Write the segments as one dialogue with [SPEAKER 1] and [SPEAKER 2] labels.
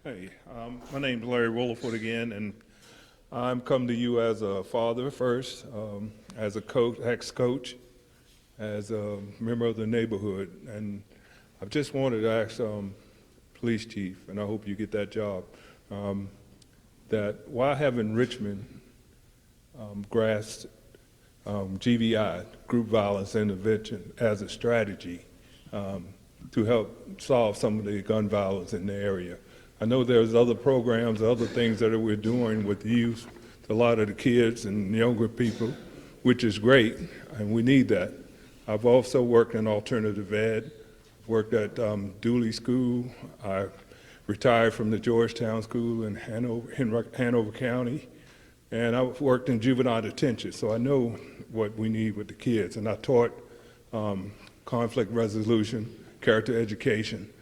[SPEAKER 1] Hey, my name's Larry Williford again, and I'm come to you as a father first, as a coach, ex-coach, as a member of the neighborhood, and I just wanted to ask police chief, and I hope you get that job, that why haven't Richmond grasped GVI, group violence intervention, as a strategy to help solve some of the gun violence in the area? I know there's other programs, other things that we're doing with youth, a lot of the kids and younger people, which is great, and we need that. I've also worked in alternative ed, worked at Dooley School. I retired from the Georgetown School in Hanover County, and I've worked in juvenile detention, so I know what we need with the kids. And I taught conflict resolution, character education,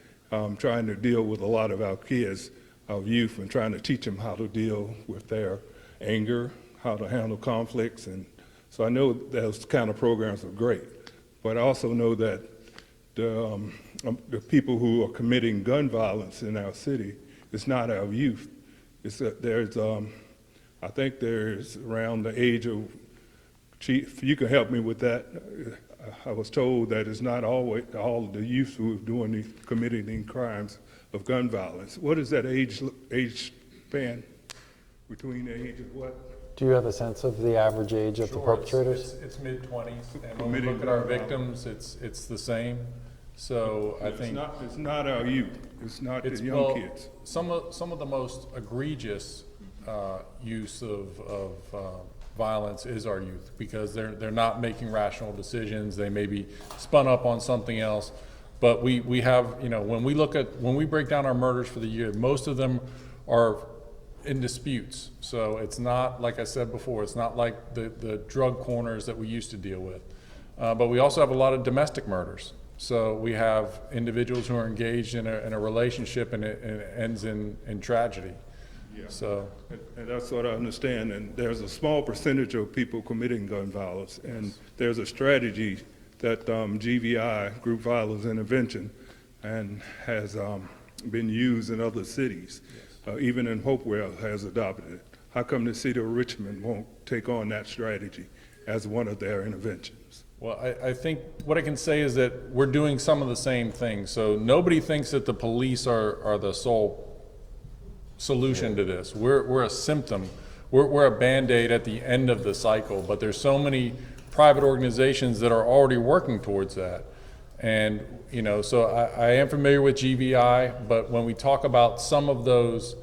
[SPEAKER 1] trying to deal with a lot of our kids, our youth, and trying to teach them how to deal with their anger, how to handle conflicts. And so I know those kind of programs are great, but I also know that the people who are committing gun violence in our city, it's not our youth. It's there's, I think there's around the age of, Chief, you can help me with that. I was told that it's not always all of the youth who are committing these crimes of gun violence. What is that age span between the age of what?
[SPEAKER 2] Do you have a sense of the average age of the perpetrators?
[SPEAKER 3] It's mid-20s, and when we look at our victims, it's the same. So I think
[SPEAKER 1] it's not our youth. It's not the young kids.
[SPEAKER 3] Some of the most egregious use of violence is our youth, because they're not making rational decisions. They may be spun up on something else. But we have, you know, when we break down our murders for the year, most of them are in disputes. So it's not, like I said before, it's not like the drug corners that we used to deal with. But we also have a lot of domestic murders. So we have individuals who are engaged in a relationship, and it ends in tragedy.
[SPEAKER 1] Yeah.
[SPEAKER 3] So,
[SPEAKER 1] and that's what I understand. And there's a small percentage of people committing gun violence, and there's a strategy that GVI, Group Violence Intervention, and has been used in other cities. Yes. Even in Hopewell has adopted it. How come the city of Richmond won't take on that strategy as one of their interventions?
[SPEAKER 3] well, I think what I can say is that we're doing some of the same things. So nobody thinks that the police are the sole solution to this. We're a symptom. We're a Band-Aid at the end of the cycle, but there's so many private organizations that are already working towards that. And, you know, so I am familiar with GVI, but when we talk about some of those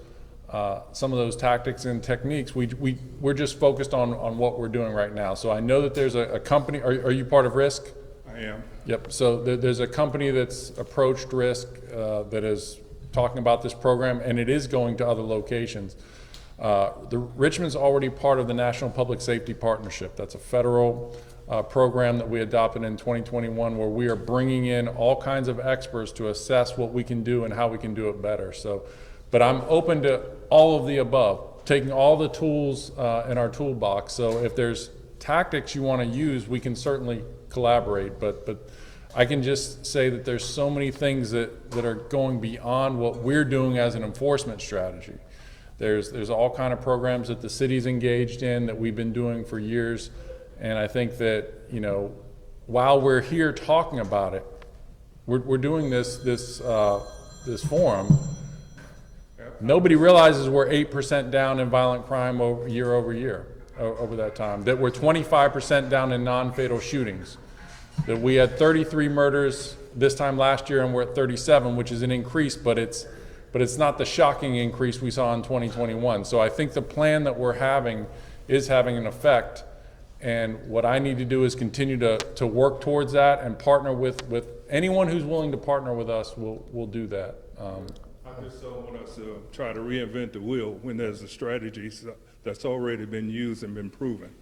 [SPEAKER 3] tactics and techniques, we're just focused on what we're doing right now. So I know that there's a company. Are you part of RISC?
[SPEAKER 1] I am.
[SPEAKER 3] Yep. So there's a company that's approached RISC that is talking about this program, and it is going to other locations. Richmond's already part of the National Public Safety Partnership. That's a federal program that we adopted in 2021, where we are bringing in all kinds of experts to assess what we can do and how we can do it better. So, but I'm open to all of the above, taking all the tools in our toolbox. So if there's tactics you want to use, we can certainly collaborate, but I can just say that there's so many things that are going beyond what we're doing as an enforcement strategy. There's all kind of programs that the city's engaged in that we've been doing for years, and I think that, you know, while we're here talking about it, we're doing this forum. Nobody realizes we're 8% down in violent crime year over year over that time. That we're 25% down in non-fatal shootings. That we had 33 murders this time last year, and we're at 37, which is an increase, but it's not the shocking increase we saw in 2021. So I think the plan that we're having is having an effect, and what I need to do is continue to work towards that and partner with anyone who's willing to partner with us. We'll do that.
[SPEAKER 1] I just don't want us to try to reinvent the wheel when there's a strategy that's already been used and been proven.